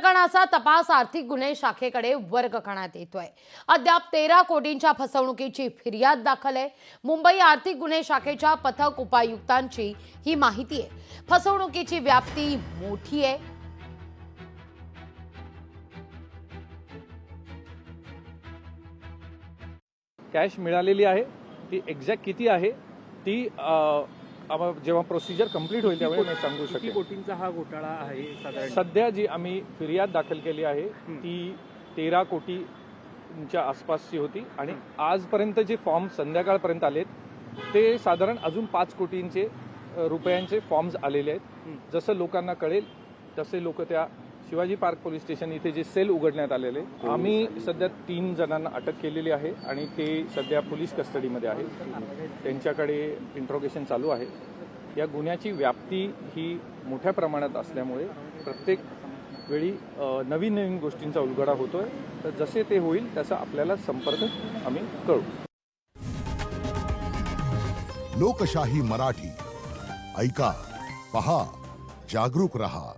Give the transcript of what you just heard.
प्रकरणाचा तपास आर्थिक गुन्हे शाखेकडे वर्ग करण्यात येतोय। अद्याप 13 कोटींच्या फसवणुकीची फिर्याद दाखल आहे। मुंबई आर्थिक गुन्हे शाखेच्या पथक उपायुक्तांची ही माहिती आहे। फसवणुकीची व्याप्ती मोठी आहे। कॅश मिळालेली आहे, ती एक्झॅक्ट किती आहे ती जेव्हा प्रोसिजर कंप्लीट होईल त्यावेळी मी सांगू शकेन। किती कोटींचा हा घोटाळा आहे साधारण? सध्या जी आम्ही फिर्याद दाखल केली आहे ती 13 कोटींच्या आसपासची होती आणि आजपर्यंत जे फॉर्म संध्याकाळपर्यंत आलेत ते साधारण अजून 5 कोटींचे रुपयांचे फॉर्म्स आलेले आहेत। जसं लोकांना कळेल तसे लोक त्या शिवाजी पार्क पोलीस स्टेशन इथे जे सेल उघडण्यात आलेले आम्ही सध्या 3 जणांना अटक केलेली आहे आणि ते सध्या पोलीस कस्टडीमध्ये आहेत। त्यांच्याकडे इंट्रोगेशन चालू आहे। या गुन्ह्याची व्याप्ती ही मोठ्या प्रमाणात असल्यामुळे प्रत्येक वेळी नवीन नवीन गोष्टींचा उलगडा होतोय। तर जसे ते होईल त्याचा आपल्याला संपर्क आम्ही करू। लोकशाही मराठी ऐका, पहा, जागरूक रहा।